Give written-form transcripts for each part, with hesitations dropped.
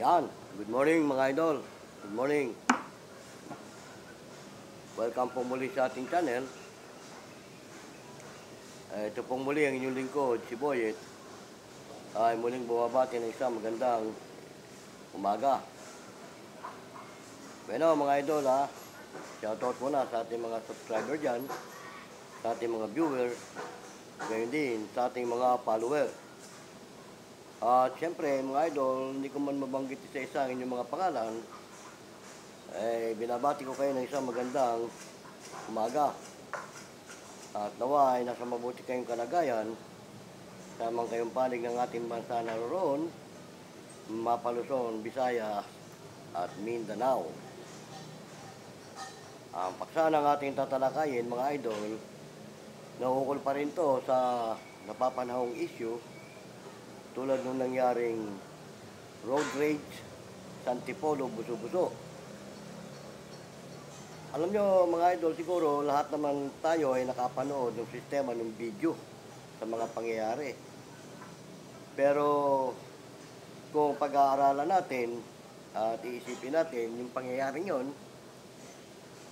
Yan. Good morning mga idol. Good morning. Welcome po muli sa ating channel. Ito pong muli ang inyong lingkod, si Boyet. Ay muling bumabati ng isang magandang umaga. Bueno mga idol ha. Shoutout muna sa ating mga subscriber dyan, sa ating mga viewer, gayon din sa ating mga follower. At syempre mga idol, hindi ko man mabanggit isa-isa ang inyong mga pangalan, binabati ko kayo ng isang magandang umaga. At nawa ay nasa mabuti kayong kalagayan, tamang kayong panig ng ating bansa naroon, Mapa-Luzon, Visayas at Mindanao. Ang paksa ng ating tatalakayin mga idol, naukol pa rin to sa napapanahong issue tulad nung nangyaring road rage sa Antipolo, Buso-Buso. Alam nyo mga idol, siguro lahat naman tayo ay nakapanood ng sistema ng video sa mga pangyayari. Pero kung pag-aaralan natin at iisipin natin yung pangyayaring yon,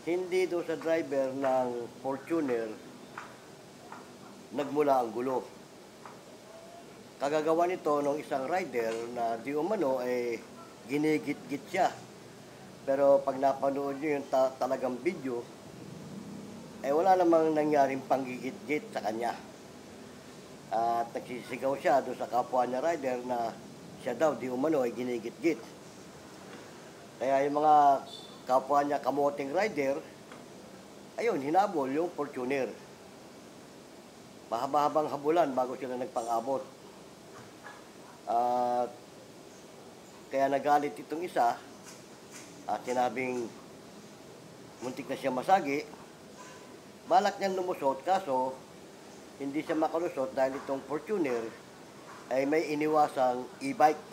hindi doon sa driver ng Fortuner nagmula ang gulo. Kagagawa nito ng isang rider na di umano ginigit-git siya. Pero pag napanood nyo yung talagang video, wala namang nangyaring panggigit-git sa kanya. At nagsisigaw siya doon sa kapwa niya rider na siya daw di umano ay ginigit-git. Kaya yung mga kapwa niya kamoting rider, ayun, hinabol yung Fortuner. Mahaba-habang habulan bago sila nagpang-abot. At kaya nagalit itong isa at sinabing muntik na siya masagi. Balak niyang lumusot, kaso hindi siya makalusot dahil itong Fortuner ay may iniwasang e-bike.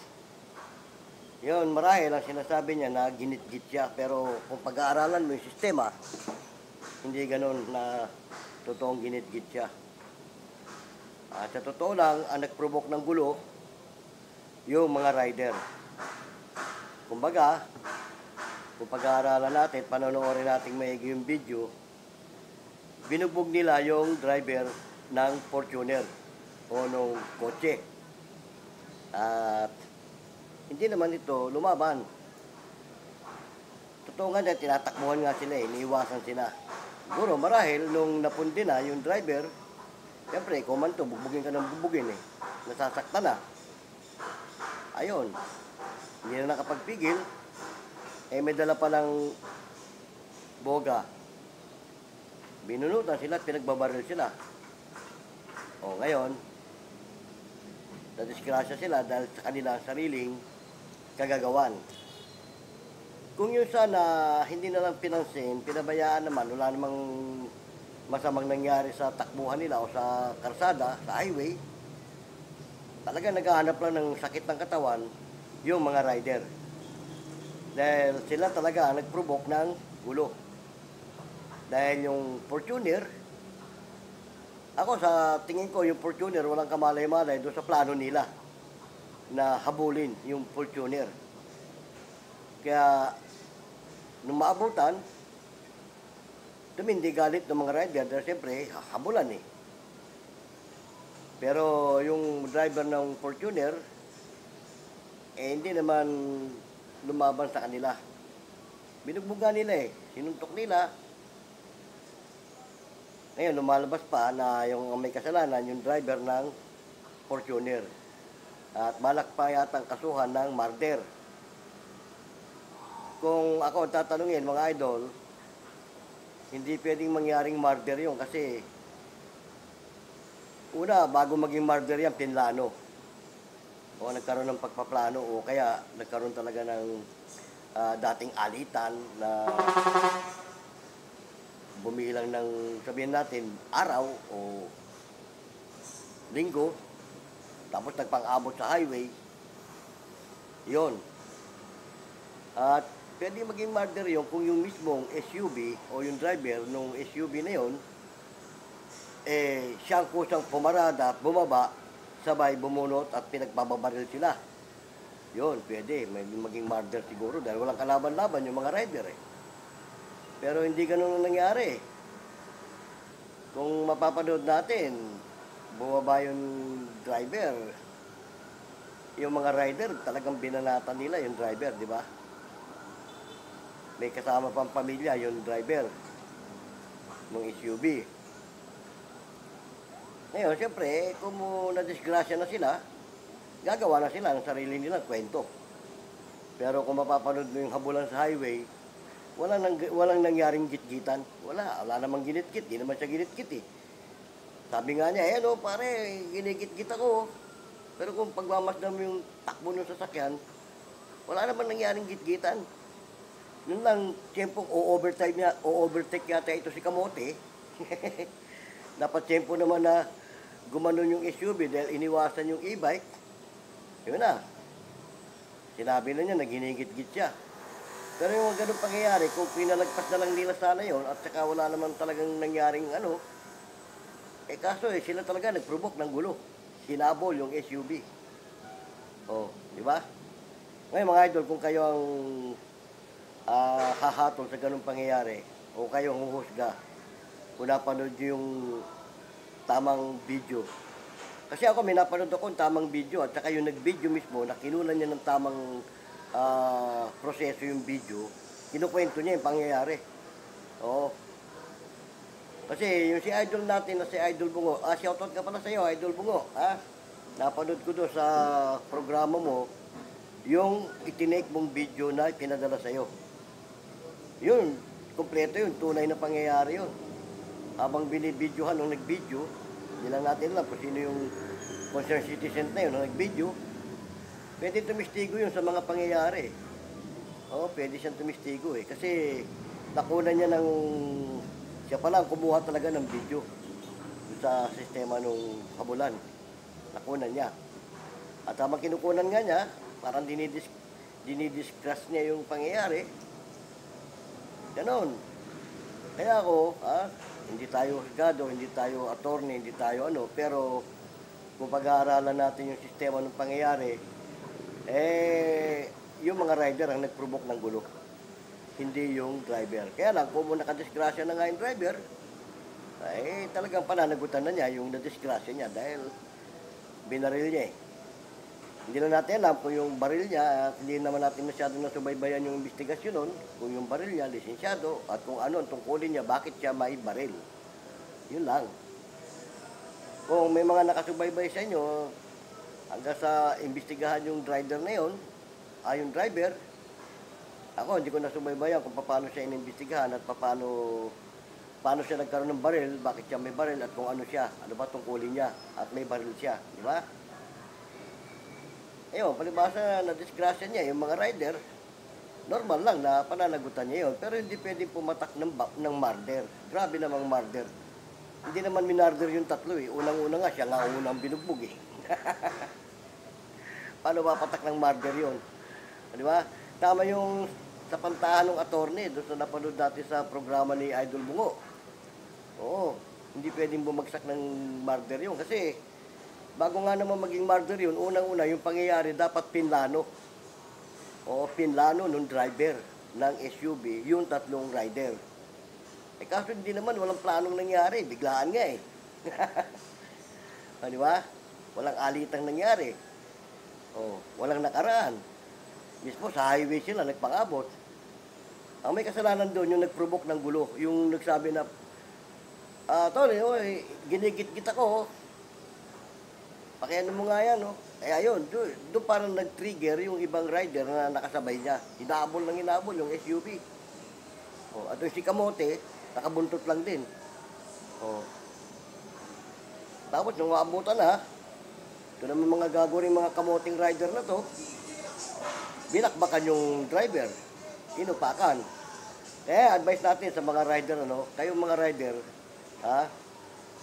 Yun, marahil ang sinasabi niya na ginit-git siya, pero kung pag-aaralan mo yung sistema, hindi ganun na totoong ginit-git siya. At sa totoo lang, ang nag-provoke ng gulo yung mga rider. Kumbaga, kung pag-aaralan natin, panonoorin natin maigi yung video, binugbog nila yung driver ng Fortuner o nung kotse. At hindi naman ito lumaban. Totoo nga na, tinatakbuhan nga sila, iniiwasan sila. Siguro marahil nung napundi na yung driver, siyempre, kung man to, bugbugin ka ng bugbugin nasasaktan na. Ayun, hindi na nakapagpigil, may dala pa ng boga. Binunutan sila at pinagbabaril sila. O ngayon, nadisgrasya sila dahil sa kanilang sariling kagagawan. Kung yun sana hindi na lang pinansin, pinabayaan naman, wala namang masamang nangyari sa takbuhan nila o sa karsada, sa highway, talaga naghahanap lang ng sakit ng katawan yung mga rider. Dahil sila talaga nag-provoke ng gulo. Dahil yung Fortuner, ako sa tingin ko yung Fortuner walang kamalay-malay doon sa plano nila na habulin yung Fortuner. Kaya nung maabutan, tumindi galit ng mga rider dahil siyempre habulan Pero yung driver ng Fortuner, hindi naman lumaban sa kanila. Binugbugan nila sinuntok nila. Ngayon, lumalabas pa na yung may kasalanan, yung driver ng Fortuner. At balak pa yata ang kasuhan ng murder. Kung ako tatanungin, mga idol, hindi pwedeng mangyaring murder yun kasi una, bago maging murder yan, pinlano. O nagkaroon ng pagpaplano o kaya nagkaroon talaga ng dating alitan na bumilang ng, sabihin natin, araw o linggo, tapos nagpang-abot sa highway, yon. At pwede maging murder yun kung yung mismong SUV o yung driver ng SUV na yon, siyang kusang pumarada at bumaba, sabay bumunot at pinagbababaril sila. Yun, pwede. May maging murder siguro dahil walang kalaban-laban yung mga rider eh. Pero hindi ganun ang nangyari. Kung mapapanood natin, bumaba yung driver. Yung mga rider, talagang binanatan nila yung driver, di ba? May kasama pang pamilya yung driver ng SUV. Ngayon, siyempre, kung na-disgrasya na sila, gagawa na sila ng sarili nilang kwento. Pero kung mapapanood mo yung habulan sa highway, walang nangyaring gitgitan. Wala namang ginitkit. Di naman siya ginitkit eh. Sabi nga niya, no, pare, ginikit-git ako. Pero kung pagmamasdan mo yung takbo ng sasakyan, wala naman nangyaring gitgitan. Yun lang, tiyempong o-overtake yata ito si Kamote. Dapat tiyempo naman na gumanon yung SUV dahil iniwasan yung e-bike. Yun na. Sinabi na niya na ginigit-git siya. Pero yung ganun pangyayari, kung pinalagpas na lang nila sana yun at saka wala naman talagang nangyaring kaso sila talaga nag-provoke ng gulo. Sinabol yung SUV. Oh, di ba? Ngayon mga idol, kung kayo ang hahatol sa ganung pangyayari o kayo ang huhusga kung napanood nyo yung tamang video. Kasi ako may napanood ako yung tamang video at saka yung nag-video mismo na kinunan niya ng tamang proseso yung video, kinukwento niya yung pangyayari. Oo. Kasi yung si idol natin na si Idol Bungo, shoutout ka pala sa iyo, Idol Bungo, napanood ko doon sa programa mo, yung itinake mong video na pinadala sa iyo. Yun, kompleto yun, tunay na pangyayari yun. Habang binibidyohan nung nag-video, hindi lang natin alam kung sino yung concerned citizen na yun nung nag-video, pwede tumistigo yun sa mga pangyayari. Oo, pwede siyang tumistigo eh. Kasi nakunan niya ng siya pa lang kumuha talaga ng video sa sistema nung habulan. Nakunan niya. At habang kinukunan nga niya, parang dinidiscuss niya yung pangyayari. Ganon. Kaya ako, hindi tayo husgado, hindi tayo attorney, hindi tayo pero kung pag-aaralan natin yung sistema ng pangyayari, yung mga rider ang nag-provoke ng gulo. Hindi yung driver. Kaya lang, kung nakadisgrasya na nga yung driver, talagang pananagutan na niya yung nadisgrasya niya dahil binaril niya eh. Hindi na natin alam kung yung baril niya, hindi naman natin masyadong nasubaybayan yung investigasyon nun, kung yung baril niya, lisensyado, at kung ano ang tungkulin niya, bakit siya may baril. Yun lang. Kung may mga nakasubaybay sa inyo, hanggang sa investigahan yung driver na yun, yung driver, ako hindi ko nasubaybayan kung paano siya inimbestigahan at paano siya nagkaroon ng baril, bakit siya may baril at kung ano siya, ano ba tungkulin niya at may baril siya, di ba? Ayun, palibasa na disgrasya niya, yung mga rider, normal lang na pananagutan niya yun, pero hindi pwedeng pumatak ng murder. Grabe namang murder. Hindi naman minarder yung tatlo eh. Unang-una nga, siya nga unang binugbog eh. Paano mapatak ng murder yun? Di ba? Tama yung sa pantahan ng attorney, doon sa napanood natin sa programa ni Idol Bungo. Oo, hindi pwedeng bumagsak ng murder yun. Kasi, bago nga naman maging murder yun, unang-una, yung pangyayari dapat pinlano. O pinlano nung driver ng SUV, yung tatlong rider. Kaso hindi naman, walang planong nangyari. Biglaan nga eh. Di ba? Walang alitang nangyari. O, walang nakaraan. Mismo sa highway sila nagpangabot. Ang may kasalanan doon yung nag-provoke ng gulo, yung nagsabi na tol, ginigit-git ako. Pakiano mo nga yan, ayun, doon parang nag-trigger yung ibang rider na nakasabay niya. Hinabol yung SUV. At yung si Kamote, nakabuntot lang din. Tapos nung maabutan na, ito naman mga gagoring mga kamoting rider na to, binakbakan yung driver, inupakan. Kaya advice natin sa mga rider, kayong mga rider,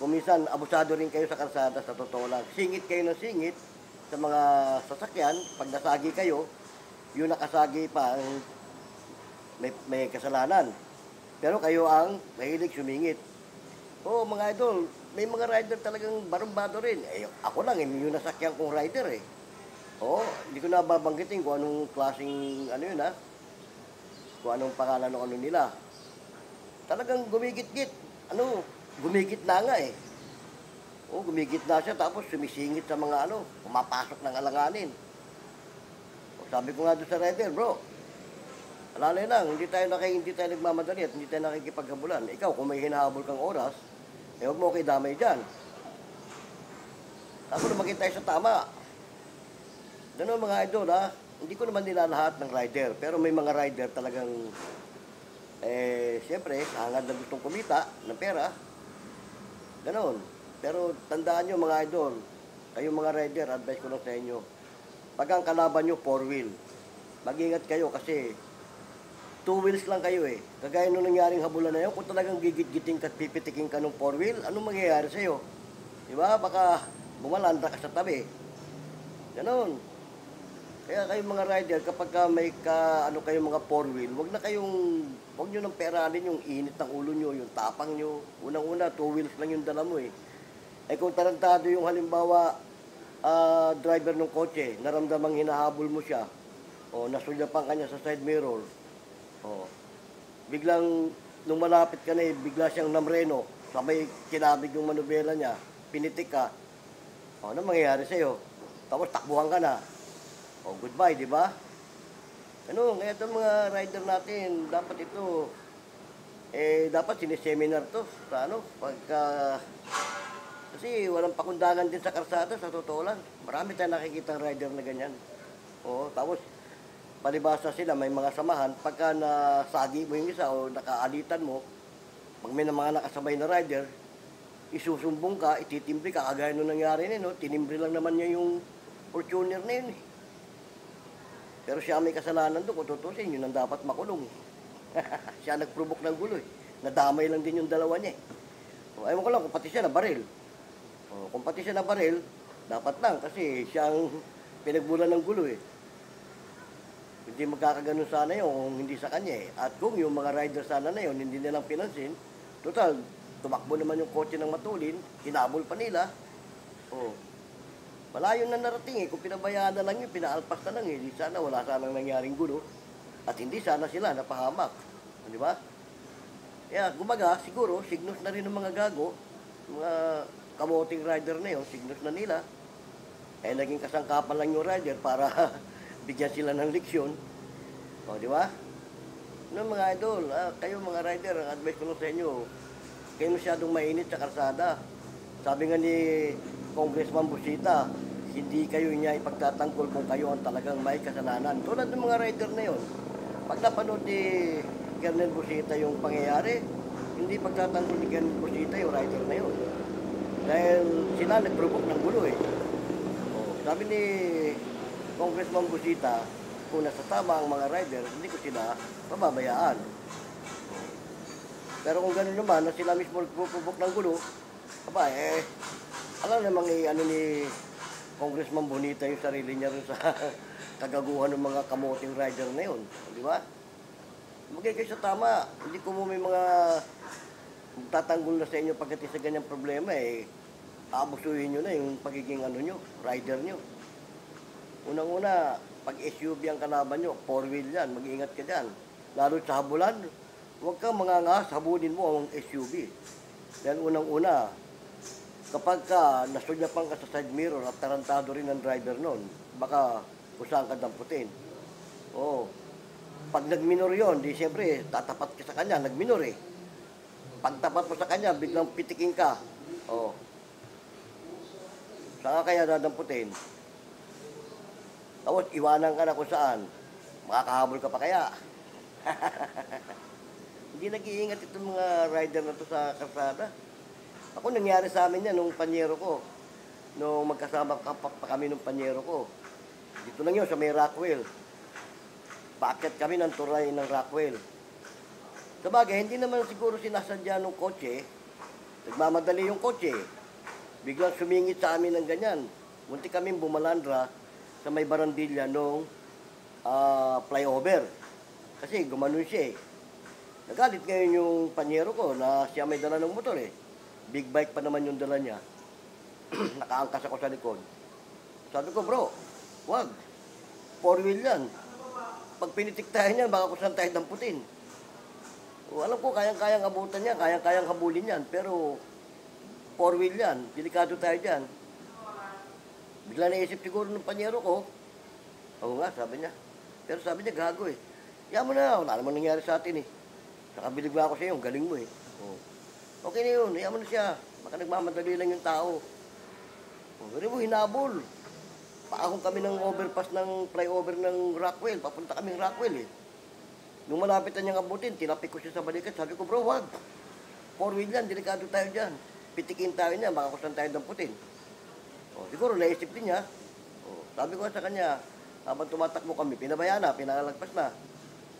kung minsan abusado rin kayo sa kalsada, sa totoo lang. Singit kayo ng singit sa mga sasakyan, pag nasagi kayo, yung nakasagi pa ang may kasalanan. Pero kayo ang mahilig sumingit. Mga idol, may mga rider talagang barumbado rin. Ako lang, yung nasakyan kong rider eh. Oo, hindi ko na babanggitin kung anong klaseng ano yun, kung anong pangalan ng ano nila. Talagang gumigit-git. Ano, gumigit na nga eh. Oo, gumigit na siya tapos sumisingit sa mga ano, pumapasok ng alanganin. O, sabi ko nga doon sa rider, bro, alalay lang, hindi tayo nagmamadali at hindi tayo nakikipaghabulan. Ikaw, kung may hinahabol kang oras, eh huwag mo kayo damay dyan. Tapos lumagay tayo sa tama. Ganun mga idol hindi ko naman nila lahat ng rider, pero may mga rider talagang, siyempre, hangad na gustong kumita ng pera. Ganun. Pero tandaan nyo mga idol, kayong mga rider, advice ko lang sa inyo, pag ang kalaban nyo, 4-wheel, mag-ingat kayo kasi 2 wheels lang kayo eh. Kagaya nung nangyaring habulan na yun, kung talagang gigit-giting ka at pipitiking ka ng 4-wheel, anong mangyayari sa'yo? Diba? Baka bumalanda ka sa tabi. Ganon. Kaya kayong mga rider, kapag may kayong mga 4-wheel, wag nyo nang peranin yung init ng ulo nyo, yung tapang nyo. Unang-una, 2 wheels lang yung dala mo eh. Eh kung tarantado yung halimbawa, driver ng kotse, naramdamang hinahabol mo siya, o nasulyapan kanya sa side mirror, o biglang, nung malapit ka na bigla siyang namreno, sabay kinabig yung manubela niya, pinitik ka, ano mangyayari sa'yo? Tapos takbuhan ka na. O goodbye, di ba? Ano, kaya itong mga rider natin, dapat ito, dapat sineseminar to sa kasi walang pakundangan din sa karsada, sa totoo lang. Marami tayong nakikitang rider na ganyan. Oo, tapos, palibasa sila, may mga samahan, pagka nasagi mo yung isa o nakaalitan mo, pag may mga nakasabay na rider, isusumbong ka, ititimbre ka, kagaya nung nangyari na tinimbre lang naman niya yung Fortuner na yun eh. Pero siya may kasalanan doon, kung tutusin, yun ang dapat makulong. Siya nagprovok ng gulo eh. Nadamay lang din yung dalawa niya eh. O, ayaw ko lang, kung pati siya na baril. O, kung pati siya na baril, dapat lang, kasi siyang pinagbulan ng gulo eh. Hindi magkakaganon sana yun kung hindi sa kanya eh. At kung yung mga rider sana na yun, hindi nilang pinansin, total, tumakbo naman yung kotse ng matulin, hinabol pa nila. O, malayo na narating eh. Kung pinabayaan na lang yun, pinaalpas na lang eh. Di sana wala sanang nangyaring gulo. At hindi sana sila napahamak. Di ba? Kaya gumaga, siguro, signos na rin ng mga gago, mga kamoting rider na yun, signos na nila. Eh, naging kasangkapan lang yung rider para bigyan sila ng leksyon. O, di ba? Ano mga idol, kayo mga rider, ang advice ko lang sa inyo, kayo masyadong mainit sa karsada. Sabi nga ni Congressman Busita, hindi kayo niya ipagtatanggol kung kayo ang talagang may kasalanan. Tulad ng mga rider na yon. Pag napanood ni Colonel Busita yung pangyayari, hindi pagtatanggol ni Colonel Busita yung rider na yon. Dahil sila nag-provoke ng gulo eh. Sabi ni Congressman Busita, kung nasa tama ang mga rider, hindi ko sila pababayaan. Pero kung gano'n naman, na sila mismo nag-provoke ng gulo, alam namang ni Congressman Bonita yung sarili niya rin sa kagaguhan ng mga kamoting rider na yun. Di ba? Magay kayo sa tama. Hindi ko mo may mga tatanggol na sa inyo pagdating sa ganyang problema aabusuhin nyo na yung pagiging rider nyo. Unang-una, pag SUV ang kalaban nyo, 4-wheel yan, mag-iingat ka dyan. Lalo sa habulan, huwag kang mangangas, habulin mo ang SUV. Dahil unang-una, kapag nasulyapan ka sa side mirror at tarantado rin ang driver nun, baka kung saan ka damputin. Oo. Pag nagminor yon, di siyempre, tatapat ka sa kanya, nagminor eh. Pag tapat mo sa kanya, biglang pitiking ka. Oo. Saan ka kaya dadamputin? Tapos, iwanan ka na kung saan. Makakahabol ka pa kaya. Hindi nag-iingat itong mga rider na to sa karsada. Ako, nangyari sa amin yan nung panyero ko. Nung magkasama pa kami nung panyero ko. Dito lang yun, sa may Rockwell. Paakyat kami ng turay ng Rockwell. Sabagay, hindi naman siguro sinasadya ng kotse. Nagmamadali yung kotse. Biglang sumingit sa amin ng ganyan. Munti kaming bumalandra sa may barandilla nung flyover. Kasi gumanon siya eh. Nagalit ngayon yung panyero ko na siya may dala ng motor eh. Big bike pa naman yung dala niya. Nakaangkas ako sa likod. Sabi ko, bro, Wag. Four wheel yan. Pag pinitik tayo niyan, baka kung saan tayo damputin. O, alam ko, kayang-kayang abutan yan, kayang-kayang habulin yan. Pero, four wheel yan. Delikado tayo dyan. Bigla naisip siguro ng panyero ko. Oo nga, sabi niya. Pero sabi niya, gago eh. Yan mo na, wala naman nangyari sa atin eh. Nakabilig ba ako sa iyo, galing mo eh. Oo. Okay na yun, yan mo na siya. Baka nagmamadali lang yung tao. O, pero mo, hinabol. Paahon kami ng overpass ng flyover ng Rockwell. Papunta kaming Rockwell eh. Nung malapit na niyang abutin, tinapik ko siya sa balikat. Sabi ko, bro, wag. Four wheel yan, delikado tayo dyan. Pitikin tayo niya, baka kung saan tayo damputin. O, siguro naisip din niya. O, sabi ko sa kanya, habang tumatakbo kami, pinabaya na, pinalagpas na.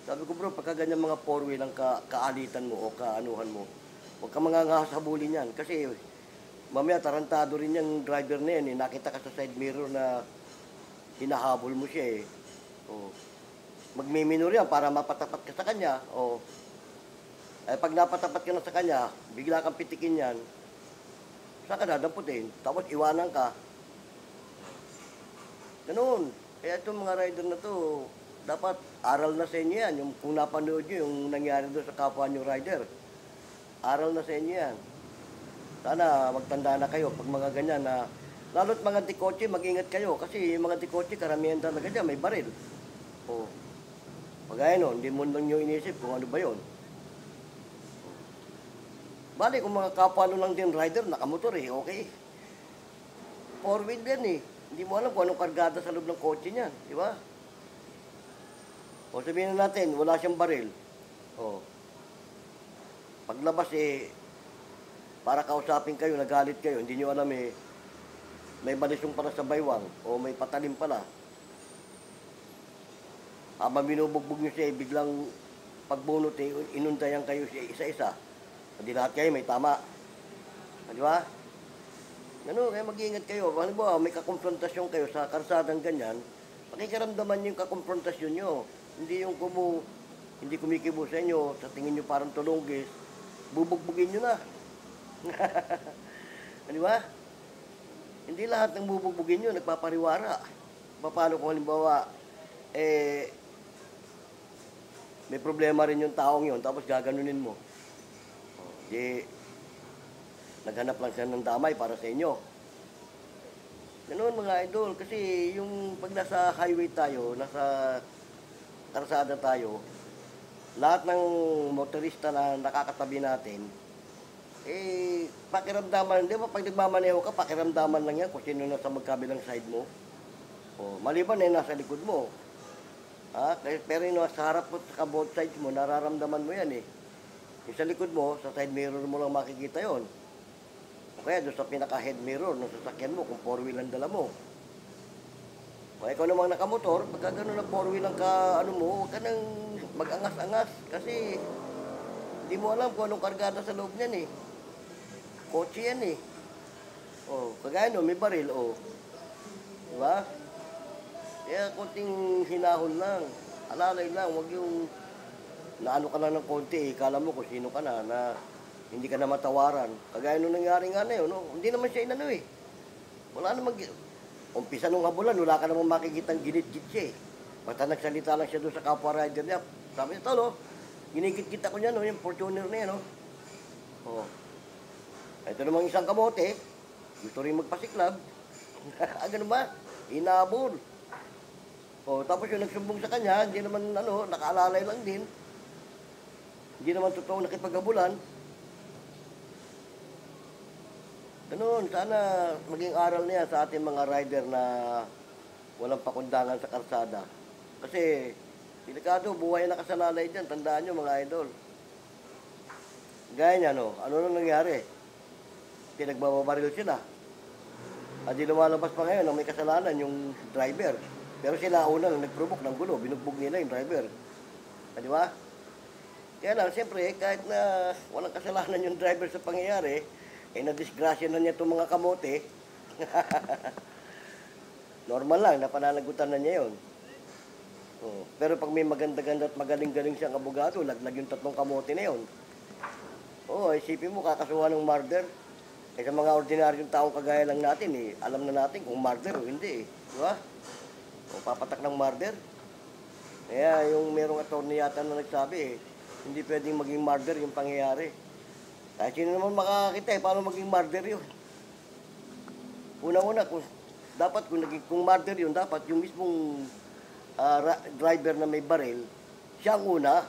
Sabi ko, bro, pagka ganyan mga four wheel ang kaalitan mo o kaanuhan mo, huwag ka mangangahas habulin yan. Kasi mamaya tarantado rin yung driver na yan. Eh. Nakita ka sa side mirror na hinahabol mo siya eh. O, magmiminor yan para mapatapat ka sa kanya. O, eh, pag napatapat ka na sa kanya, bigla kang pitikin yan, saan ka dadamputin? Tapos iwanan ka. Ganun. Kaya itong mga rider na to, dapat aral na sa inyo yan. Yung, kung napanood nyo yung nangyari doon sa kapwa nyo rider, aral na sa inyo yan. Sana magtanda na kayo pag mga ganyan na, lalo't mga dikotse, mag-ingat kayo. Kasi yung mga dikotse, karamihan talaga dyan, may baril. O, pagaya nun, hindi mo lang nyo inisip kung ano ba yun. Bali, kung mga kapwa nyo lang din rider, nakamotor eh, okay. Four wheel yan eh. Hindi mo alam kung anong kargada sa loob ng kotse niyan, di ba? O sabihin na natin, wala siyang baril. O, paglabas eh, para kausapin kayo, nagalit kayo, hindi nyo alam eh, may balisong pala sa baywang o may patalim pala. Habang binubugbog nyo siya, biglang pagbunot eh, inundayan kayo siya isa-isa. Hindi lahat kayo may tama. Di ba? Ano, kaya mag-iingat kayo. Halimbawa, may kakonfrontasyon kayo sa karsadang ganyan, pakikiramdaman yung kakonfrontasyon nyo. Hindi yung hindi kumikibo sa inyo, sa tingin nyo parang tulunggis, bubugbugin nyo na. Di ba? Hindi lahat ng bubugbugin nyo, nagpapariwara. Paano kung halimbawa, may problema rin yung taong yun, tapos gaganunin mo. Di, naghanap lang siya ng damay para sa inyo. Ganoon mga idol, kasi yung pag nasa highway tayo, nasa karsada tayo, lahat ng motorista na nakakatabi natin, pakiramdaman, di ba pag nagmamaneho ka, pakiramdaman lang yan kung sino nasa magkabilang side mo. O, maliban nasa likod mo. Ha? Pero yung nasa harap mo, sa both sides mo, nararamdaman mo yan eh. Yung sa likod mo, sa side mirror mo lang makikita yon. Kaya doon sa pinaka-head mirror ng sasakyan mo, kung four-wheel ang dala mo. Kung ikaw namang nakamotor, pagka gano'n na four-wheel ang huwag ka nang mag-angas-angas. Kasi hindi mo alam kung anong kargada sa loob niyan eh. Kotse yan eh. O, kagaya no, may baril o. Diba? Kaya konting hinahon lang. Alalay lang, huwag yung naano ka lang ng konti eh. Kala mo kung sino ka na hindi ka na matawaran. Kagaya nung nangyari nga na yun, no? Hindi naman siya inano eh. Wala namang, umpisa nung habulan, wala ka namang makikitang ginit-git siya eh. Basta nagsalita lang siya doon sa kapwa rider niya. Sabi niya, tolo, ginigit-git ako niya, no? Yung Fortuner na yan, no? Oh. Ito namang isang kamote, gusto rin magpasiklab. Ganun ba? Inabol. Oh, tapos yung nagsumbong sa kanya, hindi naman, nakaalalay lang din. Hindi naman totoong nakipaghabulan. Ganun, sana maging aral niya sa ating mga rider na walang pakundangan sa karsada. Kasi, delikado, buhay na kasalalay dyan. Tandaan nyo mga idol. Gaya niya, ano nang nangyari? Pinagbababaril sila. At di lumalabas pa ngayon na may kasalanan yung driver. Pero sila unang nagprovoke ng gulo, binugbog nila yung driver. Di ba? Kaya lang, siyempre, kahit na walang kasalanan yung driver sa pangyayari, na-disgrasya na niya itong mga kamote. Normal lang, napananagutan na niya yun. Oh. Pero pag may maganda-ganda at magaling-galing siyang abogado, laglag yung 3 kamote na yun. Isipin mo, kakasuhan ng murder. Sa mga ordinaryong taong kagaya lang natin, alam na natin kung murder o hindi. Di ba? O papatak ng murder. Kaya yung merong attorney yata na nagsabi hindi pwedeng maging murder yung pangyayari. Kahit sino naman makakakita paano maging murder yun? Una-una, kung murder yun, dapat yung mismong driver na may baril, siya ang una,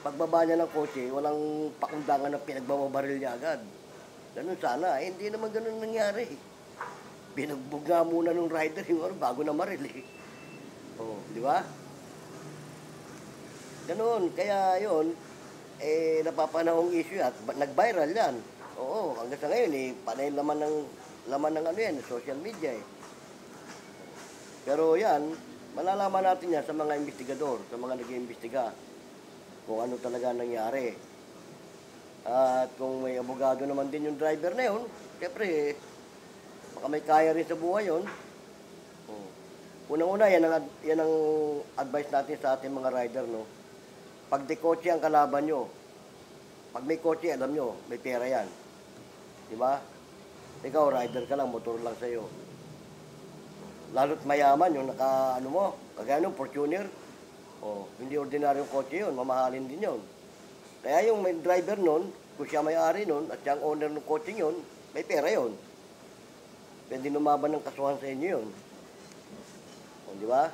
pagbaba niya ng kotse, walang pakundangan na pinagbabaril niya agad. Ganun sana. Hindi naman ganun nangyari. Binugbog nga muna nung rider yung bago na maril Oh, di ba? Ganun. Kaya yun, napapanahong issue at nag-viral yan. Oo, hanggang sa ngayon panay laman ng ano yan, social media Pero yan, malalaman natin yan sa mga investigador, sa mga nag-iimbestiga kung ano talaga nangyari. At kung may abogado naman din yung driver na yun, siyempre, baka may kaya rin sa buhay yun. Unang-una, yan ang advice natin sa ating mga rider, no? Pag di kotse ang kalaban nyo, pag may kotse, alam nyo, may pera yan. Di ba? Ikaw, rider ka lang, motor lang sa'yo. Lalo't mayaman yung kagaya nung Fortuner. Hindi ordinaryong kotse yun, mamahalin din yun. Kaya yung may driver nun, kung siya may-ari nun, at siya ang owner ng kotse yun, may pera yun. Pwede lumaban ng kasuhan sa inyo yun. Di ba?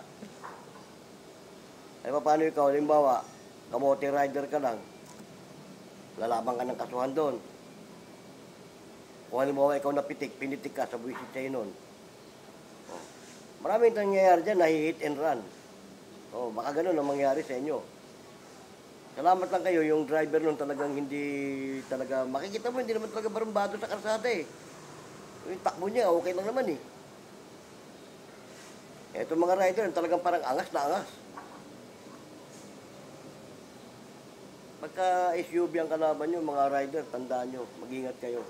Ay paano ikaw, halimbawa, kamote rider ka lang, lalaban ka ng kasuhan doon. Kung halimbawa ikaw pinitik ka sa buwisit sa'yo nun. Maraming nangyayari dyan, nahi-hit and run. Baka ganun ang mangyari sa inyo. Salamat lang kayo, yung driver nun talagang hindi talaga, makikita mo, hindi naman talaga barumbado sa karsada Yung takbo niya, okay lang naman Etong mga rider, talagang parang angas na angas. Pagka SUV ang kalaban nyo, mga rider, tandaan nyo, mag-ingat kayo.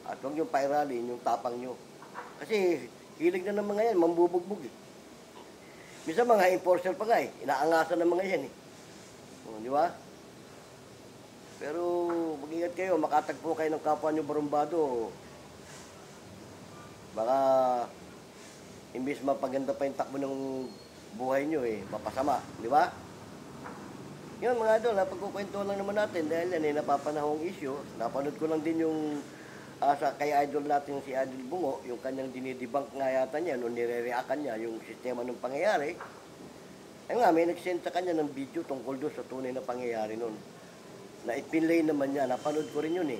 At huwag yung pairalin, yung tapang nyo. Kasi hilig na ng mga yan, mambubugbog Minsan mga enforcer pa nga inaangasan ng mga yan di ba? Pero mag-ingat kayo, makatagpo kayo ng kapwa nyo barumbado. Baka imbis mapaganda pa yung takbo ng buhay nyo mapasama, di ba? Yun mga idol, pagkukwento lang naman natin dahil yan napapanahong issue. Napanood ko lang din yung kay idol natin si Idol Bungo, yung kanyang dinidebunk nga yata niya, nung nire-reactan niya yung sistema ng pangyayari. May nag-send sa kanya ng video tungkol doon sa tunay na pangyayari nun. Na ipinlay naman niya, napanood ko rin yun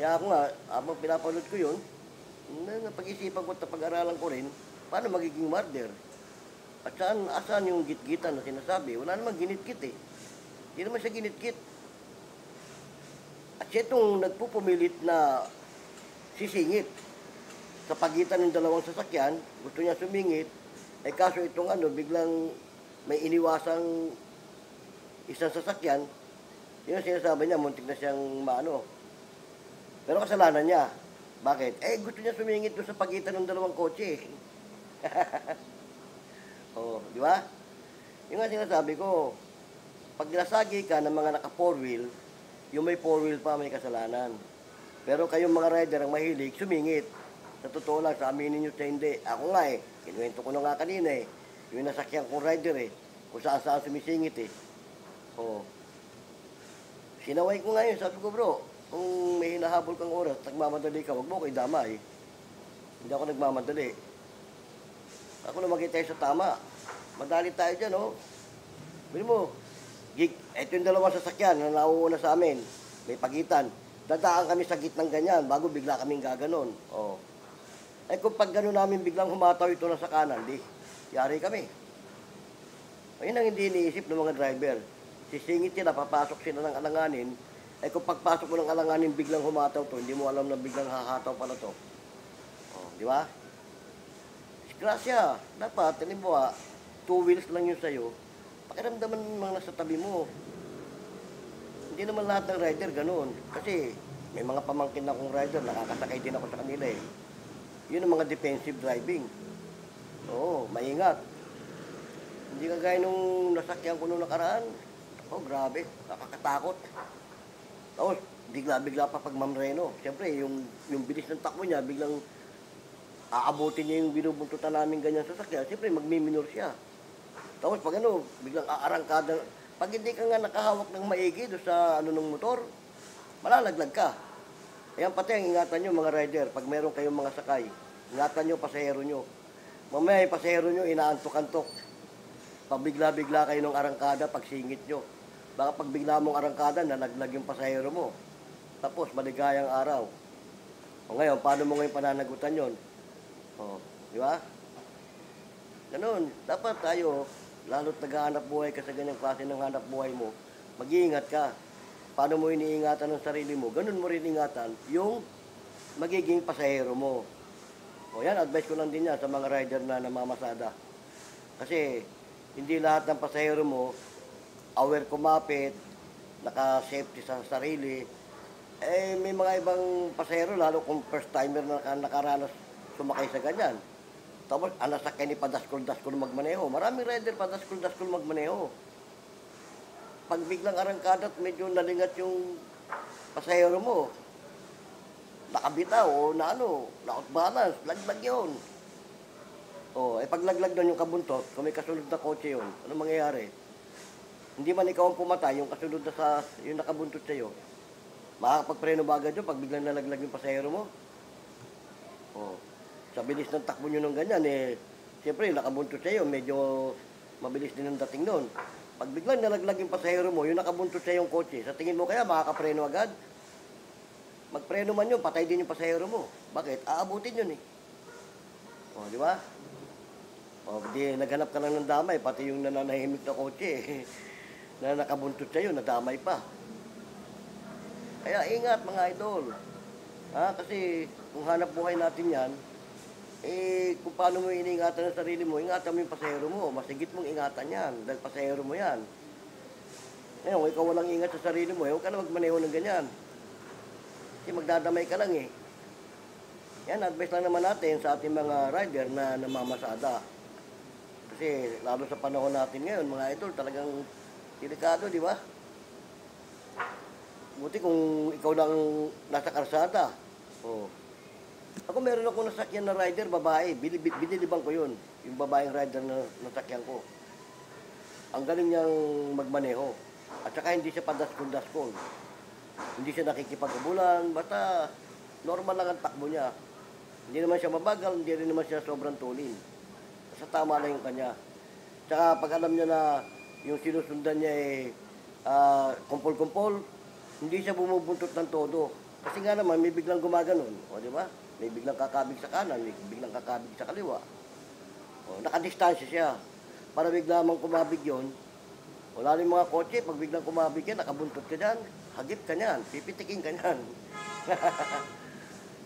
Kaya ako nga, habang pinapanood ko yun, napag-isipan ko at pag-aralan ko rin, paano magiging murder? At saan yung gitgitan na sinasabi? Wala namang ginit-git Hindi naman siya ginit-git. At siya itong nagpupumilit na sisingit sa pagitan ng dalawang sasakyan, gusto niya sumingit, kaso itong biglang may iniwasang isang sasakyan, yun ang sinasabi niya, muntik na siyang maano. Pero kasalanan niya. Bakit? Gusto niya sumingit doon sa pagitan ng dalawang kotse. Di ba? Yung nga sinasabi ko, pag nasagi ka ng mga naka 4-wheel, yung may 4-wheel pa may kasalanan. Pero kayong mga rider ang mahilig, sumingit. Sa totoo lang, sa aminin nyo sa hindi. Ako nga kinuwento ko na nga kanina yung nasakyan kong rider kung saan sumisingit Sinaway ko nga yun, sabi ko bro, kung may hinahabol kang oras, nagmamadali ka, wag mo ko idamay. Hindi ako nagmamadali. Ako na tayo sa tama. Madali tayo dyan, Bili mo, ito yung dalawang sasakyan na nauuna sa amin. May pagitan. Dadaan kami sa gitnang ganyan bago bigla kaming gaganon. Kung pag gano'n namin biglang humataw ito na sa kanan, yari kami. Ayun ang hindi iniisip ng mga driver. Sisingit sila, papasok sila ng alanganin. Kung pagpasok mo ng alanganin, biglang humataw to, hindi mo alam na biglang hahataw pala to. Di ba? Disgrasya. Dapat, halimbawa, 2 wheels lang yun sa'yo. Pakiramdaman ng mga nasa tabi mo. Hindi naman lahat ng rider ganun. Kasi may mga pamangkin akong rider, nakakasakay din ako sa kanila Yun ang mga defensive driving. Maingat. Hindi kagaya nung nasakyan ko nung nakaraan. Grabe, nakakatakot. Tapos, bigla-bigla pa pag mamreno. Siyempre, yung bilis ng takbo niya, biglang aabutin niya yung binubuntutan namin ganyan sasakyan, siyempre magmiminor siya. Tapos pag ano, biglang aarangkada, pag hindi ka nga nakahawak ng maigi doon sa ano ng motor, malalaglag ka. Ayan pati ang ingatan nyo mga rider, pag meron kayong mga sakay, ingatan nyo pasahero nyo. Mamaya yung pasahero nyo, inaantok-antok. Pag bigla-bigla kayo ng arangkada, pag singit nyo. Baka pag bigla mong arangkada, nalaglag yung pasahero mo. Tapos, maligayang araw. O ngayon, paano mo ngayon pananagutan yon? O, di ba? Ganun, dapat tayo, lalo't naghahanap buhay ka sa ganyang klase ng hanap buhay mo, mag-iingat ka. Paano mo iniingatan ng sarili mo, ganun mo rin ingatan yung magiging pasahero mo. O yan, advice ko lang din yan sa mga rider na namamasada. Kasi, hindi lahat ng pasahero mo, aware kumapit, naka-safety sa sarili. Eh, may mga ibang pasahero, lalo kung first timer na nakaranas sumakay sa ganyan. Tapos, anasakay ni padaskol-daskol magmaneho. Maraming rider padaskol-daskol magmaneho. Pag biglang arangkada at medyo nalingat yung pasahero mo, nakabitaw o na ano, na-out balance, laglag yun. O, eh paglaglag doon yung kabuntot, kung may kasunod na kotse yun, ano mangyayari? Hindi man ikaw ang pumatay, yung kasunod na sa, yung nakabuntot sa'yo, makakapagpreno ba agad yun pag biglang nalaglag yung pasahero mo? O, sa bilis ng takbo nyo ng ganyan, eh, siyempre, nakabuntot sa'yo, medyo mabilis din ang dating doon. Pag biglang nalaglag yung pasahero mo, yung nakabuntot sa'yo yung kotse, sa tingin mo kaya makakapreno agad? Magpreno man yun, patay din yung pasahero mo. Bakit? Aabutin yun eh. O, di ba? O, di, naghanap ka lang ng damay, pati yung nananahimik na kotse, na nakabuntot sa'yo, nadamay pa. Kaya ingat mga idol. Ha? Kasi kung hanap buhay natin yan, eh, kung paano mo iniingatan ang sarili mo, ingatan mo yung pasahero mo, masigit mong ingatan yan, dahil pasahero mo yan. Ngayon, kung ikaw walang ingat sa sarili mo, huwag ka na magmaneho ng ganyan. Kasi magdadamay ka lang eh. Yan, advice lang naman natin sa ating mga rider na namamasada. Kasi lalo sa panahon natin ngayon, mga idol, talagang delikado, di ba? Buti kung ikaw lang nasa karsada. Oh. Ako meron akong nasakyan na rider, babae. Binilibang ko yun. Yung babaeng rider na nasakyan ko. Ang galing niyang magmaneho. At saka hindi siya padaskol-daskol. Hindi siya nakikipag-ubulan. Basta normal lang ang takbo niya. Hindi naman siya mabagal, hindi rin naman siya sobrang tulin. Sa tama lang yung kanya. Tsaka pag alam niya na yung sinusundan niya ay kumpol-kumpol, hindi siya bumubuntot ng todo. Kasi nga naman, may biglang gumaganon. O, di ba? May biglang kakabig sa kanan, may biglang kakabig sa kaliwa. O, nakadistansya siya. Para bigla mang kumabig yun, wala rin mga kotse, pag biglang kumabig yan, nakabuntot ka dyan, hagip ka niyan, pipitikin ka niyan.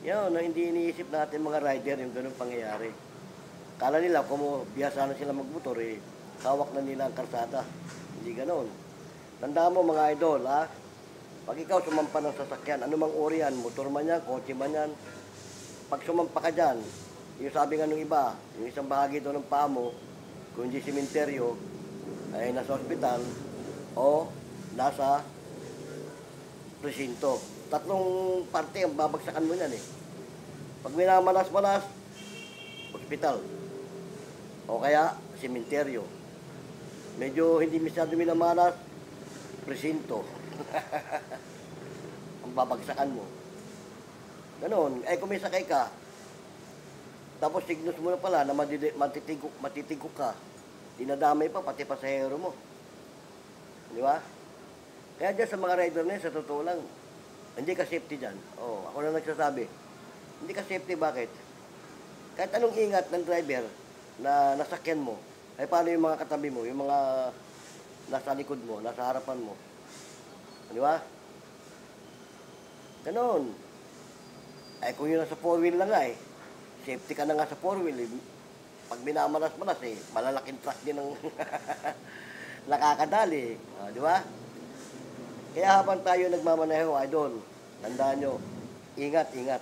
Yun, na hindi iniisip natin mga rider yung ganun pangyayari. Kala nila kung biyasa na sila magmotor, eh, hawak na nila ang karsada. Hindi ganun. Tandaan mo mga idol, ha? Pag ikaw sumampa ng sasakyan, anumang uri yan, motor man yan, kotse man yan, pag sumampa ka dyan, yung sabi nga nung iba, yung isang bahagi doon ng paa mo, kung hindi simenteryo, ay nasa ospital, o nasa presinto. Tatlong parte ang babagsakan mo yan eh. Pag minamalas-malas, ospital. O kaya, simenteryo. Medyo hindi masyado minamalas, presinto. Ang babagsakan mo. Ganon. Eh kung may sakay ka, tapos signals mo na pala na matitigok ka, dinadamay pa pati pasahero mo. Di ba? Kaya dyan sa mga rider na yun, sa totoo lang, hindi ka safety dyan. Oh, ako na nagsasabi. Hindi ka safety, bakit? Kahit anong ingat ng driver na nasakyan mo, ay paano yung mga katabi mo, yung mga nasa likod mo, nasa harapan mo. Di ba? Ganon. Ay kung yun nasa 4-wheel na nga eh, safety ka na nga sa 4-wheel eh. Pag minamalas-malas eh, malalaking truck din ang nakakadali. Di ba? Kaya habang tayo nagmamaneho, idol, tandaan nyo, ingat, ingat.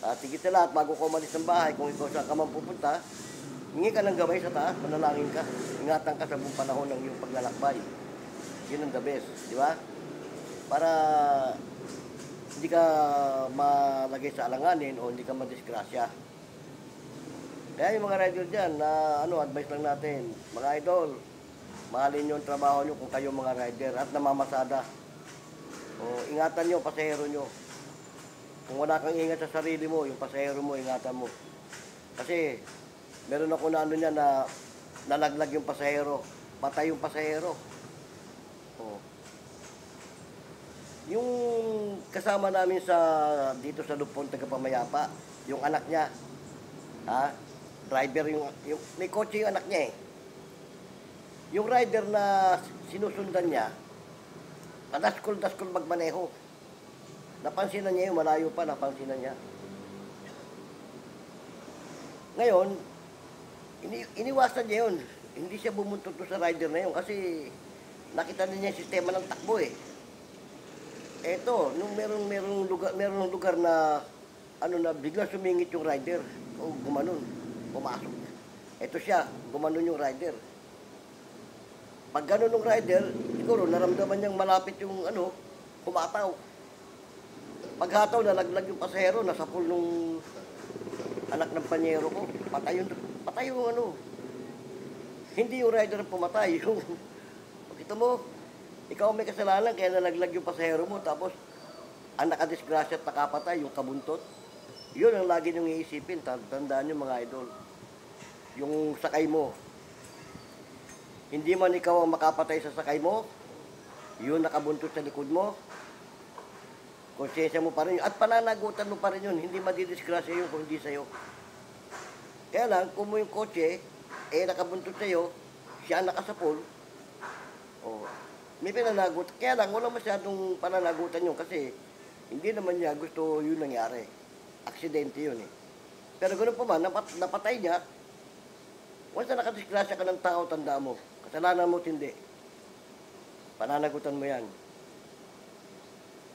At higit sa lahat, bago ka umalis ng bahay, kung ikaw saan ka man pupunta, hingi ka ng gabay sa taas, manalangin ka. Ingatan ka sa buong panahon ng iyong paglalakbay. Yun ang the best, di ba? Para hindi ka malagay sa alanganin o hindi ka madisgrasya. Kaya yung mga rider dyan, na advice lang natin, mga idol, mahalin nyo ang trabaho nyo kung kayo mga rider at namamasada. O, ingatan nyo, pasahero nyo. Kung wala kang ingat sa sarili mo, yung pasahero mo, ingatan mo. Kasi, meron ako na niya na nalaglag yung pasahero, patay yung pasahero. O, yung kasama namin dito sa Lupon, taga Pamayapa, yung anak niya, driver yung may kotse yung anak niya eh. Yung rider na sinusundan niya, padaskol-daskol magmaneho. Napansin na niya yung malayo pa, napansin na niya. Ngayon, iniwasan niya yun. Hindi siya bumuntot sa rider na yun kasi nakita niya yung sistema ng takbo eh. Eto, nung merong lugar na bigla sumingit yung rider. O gumanon, pumasok. Eto siya, gumanon yung rider. Pag ganon yung rider, siguro naramdaman niyang malapit yung kumataw. Paghataw, nalaglag yung pasahero, nasapul nung anak ng panyero ko. Patay yung Hindi yung rider ang pumatay, yung kita mo, ikaw may kasalanan kaya nalaglag yung pasahero mo, tapos ang nakadisgrasya at nakapatay, yung kabuntot. Yun ang lagi niyong iisipin, tandaan nyo mga idol. Yung sakay mo, hindi man ikaw ang makapatay sa sakay mo, yun nakabuntot sa likod mo, konsensya mo pa rin yun, at pananagutan mo pa rin yun, hindi madidisgrasya yun kung hindi sa'yo. Kaya lang, kung mo yung kotse, nakabuntot sa'yo, siya nakasapol, may pinanagot. Kaya lang, wala masyadong pananagutan yun kasi hindi naman niya gusto yun nangyari. Aksidente yun eh. Pero ganoon pa man, napatay niya, once na nakadisgrasya ka ng tao, tanda mo, kasalanan mo hindi. Pananagutan mo yan.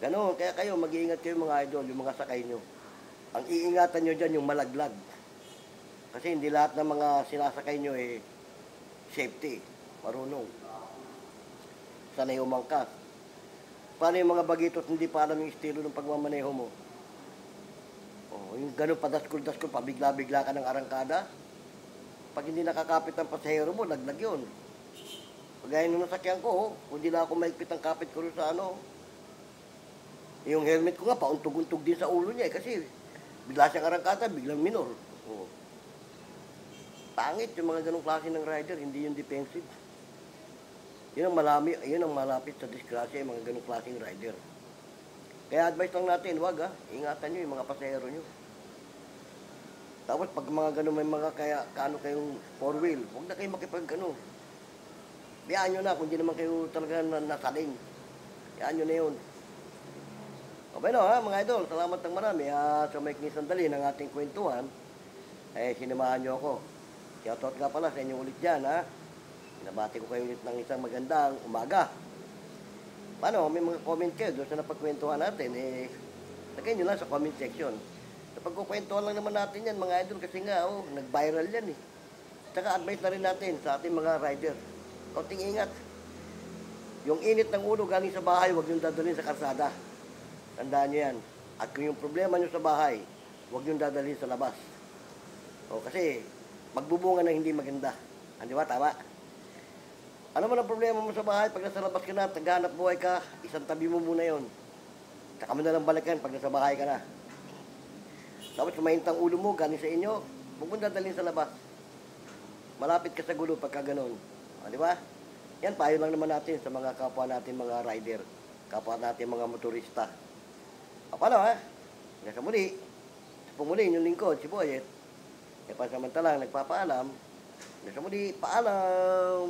Ganoon, kaya kayo, mag-iingat kayo mga idol, yung mga sakay nyo. Ang iingatan nyo dyan, yung malaglag. Kasi hindi lahat ng mga sinasakay nyo safety, marunong. Sanay umangkas. Paano yung mga bagitot hindi pa alam yung estilo ng pagmamaneho mo? Yung gano'n padaskol-daskol, pabigla-bigla ka ng arangkada. Pag hindi nakakapit ang pasahero mo, laglag yun. Pagaya nung nasakyan ko, kung di na ako maigpit ang kapit ko sa yung helmet ko nga, pauntog-untog din sa ulo niya kasi bigla siyang arangkada, biglang minor. Pangit yung mga ganong klase ng rider, hindi yung defensive. Yun ang malapit sa disgrasya, yung mga ganong klaseng rider. Kaya advice lang natin, wag ingatan nyo yung mga pasahero nyo. Tapos pag mga ganun may mga kayong 4-wheel, huwag na kayo biyaan nyo na kung di naman kayo talaga nasaling. Biyaan nyo na yun. Okay mga idol, salamat ng marami sa may sandali ng ating kwentuhan. Sinamahan nyo ako. Shoutout nga pala sa inyo ulit dyan Nabati ko kayo ulit ng isang magandang umaga. Paano, may mga comment kayo doon sa napagkwentuhan natin, lagay nyo lang sa comment section. Napagkukwentuhan lang naman natin yan, mga idol, kasi nga, nag-viral yan Tsaka advice na rin natin sa ating mga rider. Konting ingat. Yung init ng ulo galing sa bahay, huwag nyo dadalhin sa karsada. Tandaan nyo yan. At kung yung problema nyo sa bahay, huwag nyo dadalhin sa labas. Kasi, magbubunga na hindi maganda. Di ba? Tama? Ano man ang problema mo sa bahay, pag nasa labas ka na, taghanap buhay ka, isang tabi mo muna yon. Tsaka mo na lang balikan pag nasa bahay ka na. Tapos mainit ang ulo mo, galing sa inyo, huwag mo dadalhin sa labas. Malapit ka sa gulo pagka ganun. Di ba? Yan, payo lang naman natin sa mga kapwa natin mga rider, kapwa natin mga motorista. Paano Hanggang sa muli. Pumuli yung lingkod, si Boyet. Pansamantalang nagpapaalam. Hanggang sa muli, paalam!